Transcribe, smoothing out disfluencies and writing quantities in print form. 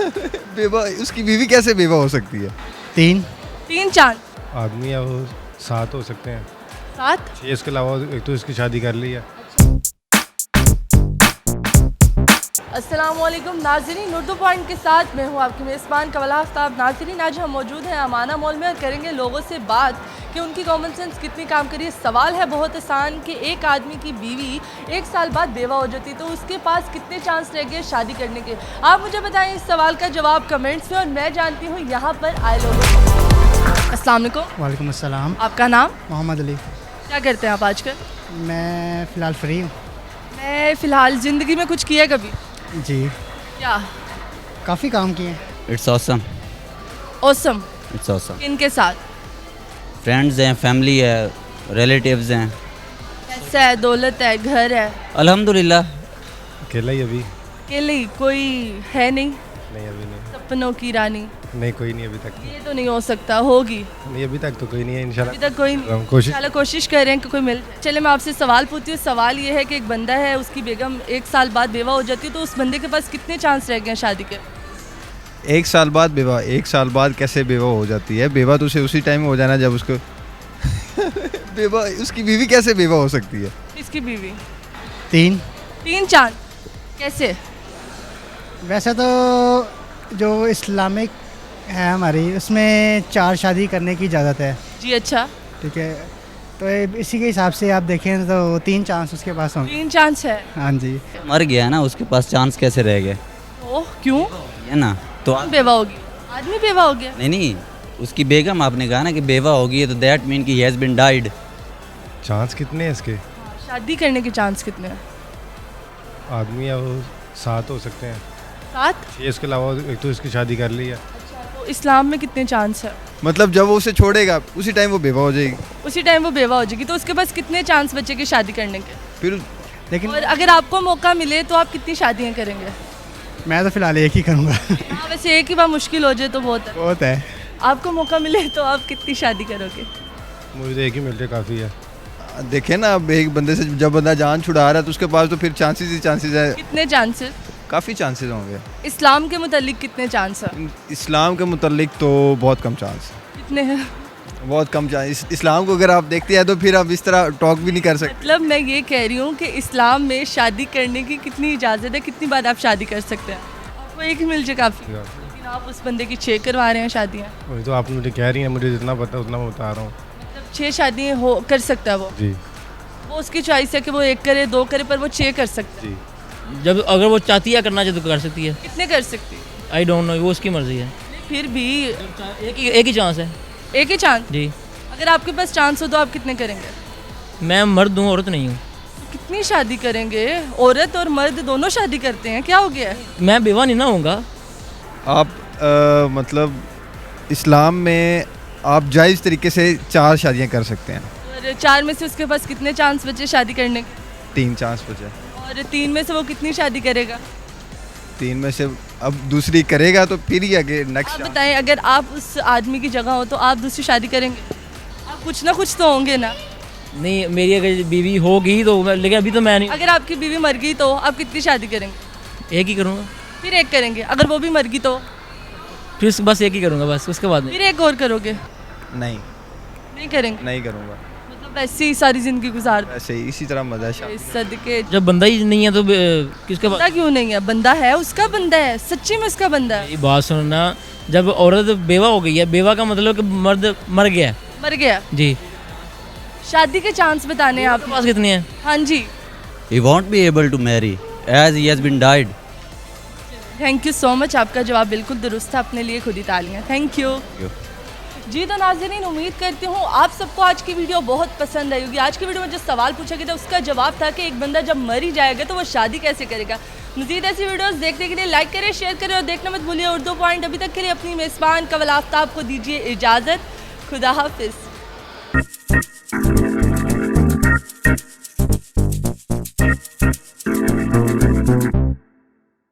बेवा, उसकी बीवी कैसे बेवा हो सकती है? तीन चांद। आदमी या वो 7 हो सकते हैं। 7। 6 इसके अलावा एक तो इसकी शादी कर ली है। अस्सलामुअलैकुम नाज़रीन, उर्दू पॉइंट के साथ मैं हूँ आपकी मेज़बान कवल आफ्ताब। नाज़रीन, आज हम मौजूद हैं अमाना मॉल में और करेंगे लोगों से बात कि उनकी कॉमन सेंस कितनी काम करी है। सवाल है बहुत आसान कि एक आदमी की बीवी 1 साल बाद बेवा हो जाती तो उसके पास कितने चांस रह गए शादी करने के। आप मुझे बताएं इस सवाल का जवाब कमेंट्स में और मैं जानती हूँ यहाँ पर आए लोगों को। अस्सलाम वालेकुम। वालेकुम अस्सलाम। आपका नाम? मोहम्मद अली। क्या करते हैं आप आजकल? मैं फ़िलहाल फ्री हूँ। मैं फ़िलहाल ज़िंदगी में कुछ किया कभी? जी, क्या? काफ़ी काम किए हैं। It's awesome. Awesome. It's awesome. किनके साथ? फ्रेंड्स हैं, फैमिली है, रिलेटिव्स हैं। पैसा है, दौलत है, घर है? अल्हम्दुलिल्लाह। अकेला ही अभी? अकेले ही, कोई है नहीं? नहीं अभी नहीं। सपनों की रानी? नहीं कोई नहीं अभी तक। ये तो नहीं हो सकता, होगी? नहीं अभी तक तो कोई नहीं है अभी इंशाल्लाह। तक कोई नहीं। हम कोशिश चलो कोशिश कर रहे हैं कि कोई मिल जाए। चले मैं आपसे सवाल पूछती हूँ। सवाल ये है कि एक बंदा है, उसकी बेगम 1 साल बाद बेवा हो जाती है तो उस बंदे के पास कितने चांस रह गए हैं शादी के? 1 साल बाद बेवा? 1 साल बाद कैसे बेवा हो जाती है? बेवा तो उसे उसी टाइम हो जाना जब उसको बेवा, उसकी बीवी कैसे बेवा हो सकती है? इसकी बीवी? 3 चांद। कैसे? वैसे तो जो इस्लामिक है हमारी, उसमें 4 शादी करने की इजाज़त है। जी अच्छा। ठीक है, तो इसी के हिसाब से आप देखें तो 3 चांस उसके पास होंगे। 3 चांस है? हाँ जी। मर गया है ना, उसके पास चांस कैसे रह गए? ओह क्यों? है ना, तो कौन बेवा होगी? आदमी बेवा हो गया? नहीं, उसकी बेगम, आपने कहा ना कि बेवा होगी है तो दैट मीन कि he has been died. Chance कितने हैं इसके? शादी करने के चांस कितने हैं? आदमी या वो 7 हो सकते हैं। 7? 6 इसके अलावा एक तो इसकी शादी कर ली है। तो इस्लाम में कितने चांस है? मतलब जब वो उसे छोड़ेगा उसी टाइम वो बेवा हो जाएगी। उसी टाइम वो बेवा हो जाएगी तो उसके पास कितने चांस बचे कि शादी करने के? फिर लेकिन और अगर आपको मौका मिले तो आप कितनी शादियां करेंगे? मैं तो फ़िलहाल एक ही करूँगा। हाँ, वैसे एक ही बार मुश्किल हो जाए तो बहुत है। बहुत है। आपको मौका मिले तो आप कितनी शादी करोगे? मुझे तो एक ही मिल रही काफ़ी है। देखे ना, अब एक बंदे से जब बंदा जान छुड़ा रहा है तो उसके पास तो फिर चांसेस ही चांसेस है। कितने चांसेस? काफ़ी चांसेस होंगे। इस्लाम के मुतालिक कितने चांस है? इस्लाम के मुतालिक तो बहुत कम चांस, कितने हैं? बहुत कम चांस। इस्लाम को अगर आप देखते हैं तो फिर आप इस तरह टॉक भी नहीं कर सकते। मतलब मैं ये कह रही हूँ कि इस्लाम में शादी करने की कितनी इजाज़त है, कितनी बार आप शादी कर सकते हैं? आपको एक ही मिल जाए काफ़ी, लेकिन आप उस बंदे की 6 करवा रहे हैं शादियाँ। वही तो आप मुझे कह रही हैं, मुझे जितना पता उतना मैं बता रहा हूँ। मतलब 6 शादियाँ हो कर सकता है वो? जी वो उसकी चॉइस है कि वो 1 करे 2 करे, पर वो 6 कर सकता है। जी। जब अगर वो चाहती है करना चाहे तो कर सकती है। कितने कर सकती है? आई डोंट नो, वो उसकी मर्जी है। फिर भी एक ही चांस है। एक ही चांस? जी। अगर आपके पास चांस हो तो आप कितने करेंगे? मैं मर्द हूँ, औरत नहीं हूँ। कितनी शादी करेंगे? औरत और मर्द दोनों शादी करते हैं, क्या हो गया है? मैं बेवा नहीं ना होऊंगा। आप मतलब इस्लाम में आप जायज़ तरीके से 4 शादियां कर सकते हैं। और 4 में से उसके पास कितने चांस बचे शादी करने के? 3 चांस बचे। और 3 में से वो कितनी शादी करेगा? 3 में से अब दूसरी करेगा तो फिर ही आगे आप नेक्स्ट। बताएं, अगर आप उस आदमी की जगह हो तो आप दूसरी शादी करेंगे? आप कुछ ना कुछ तो होंगे ना? नहीं, मेरी अगर बीवी होगी तो लेकिन अभी तो मैं नहीं। अगर आपकी बीवी मर गई तो आप कितनी शादी करेंगे? एक ही करूँगा। फिर एक करेंगे? अगर वो भी मर गई तो फिर बस एक ही करूँगा, बस उसके बाद नहीं। फिर एक और करोगे? नहीं, नहीं करेंगे? नहीं करूँगा। मतलब ऐसे ही सारी जिंदगी गुजार दो? ऐसे ही इसी तरह मजा है। इस सदके। जब बंदा ही नहीं है तो किसके बंदा पास? क्यों नहीं है? बंदा है, उसका बंदा है, सच्ची में उसका बंदा है। ये बात सुनना, जब औरत बेवा हो गई है, बेवा का मतलब कि मर्द मर गया है। मर गया? जी। शादी के चांस बताने हैं आपके आप? पास कितने हैं? हाँ जी। He won't be able to marry as he has been died. Thank you so much, आपका जवाब बिल्कुल दुरुस्त था। अपने लिए खुद ही तालियां। Thank you. जी तो नाज़रीन, उम्मीद करती हूँ आप सबको आज की वीडियो बहुत पसंद आई होगी। आज की वीडियो में जो सवाल पूछा गया था उसका जवाब था कि एक बंदा जब मर ही जाएगा तो वो शादी कैसे करेगा। मज़ीद ऐसी वीडियोस देखने के लिए लाइक करें, शेयर करें और देखना मत भूलिए उर्दू पॉइंट। अभी तक के लिए अपनी मेज़बान कवल आफ्ताब को दीजिए इजाज़त। खुदा हाफिज़।